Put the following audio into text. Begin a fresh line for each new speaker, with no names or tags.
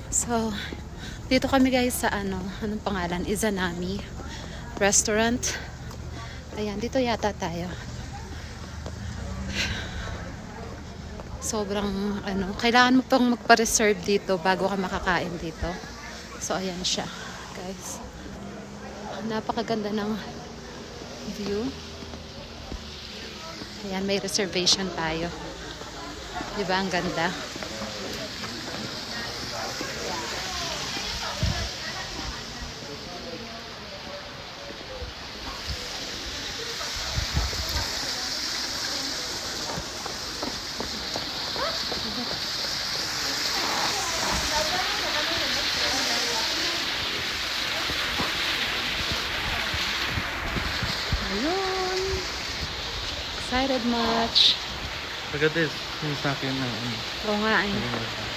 So, dito kami guys sa anong pangalan? Izanami Restaurant. Ayan, dito yata tayo. Sobrang kailangan mo pang magpa-reserve dito bago ka makakain dito. So, ayan siya, guys. Napakaganda ng view. Ayan, may reservation tayo. Diba, ang ganda? Ayun. Excited much.
Look at this. Yung sa akin na ano.
Oo nga eh.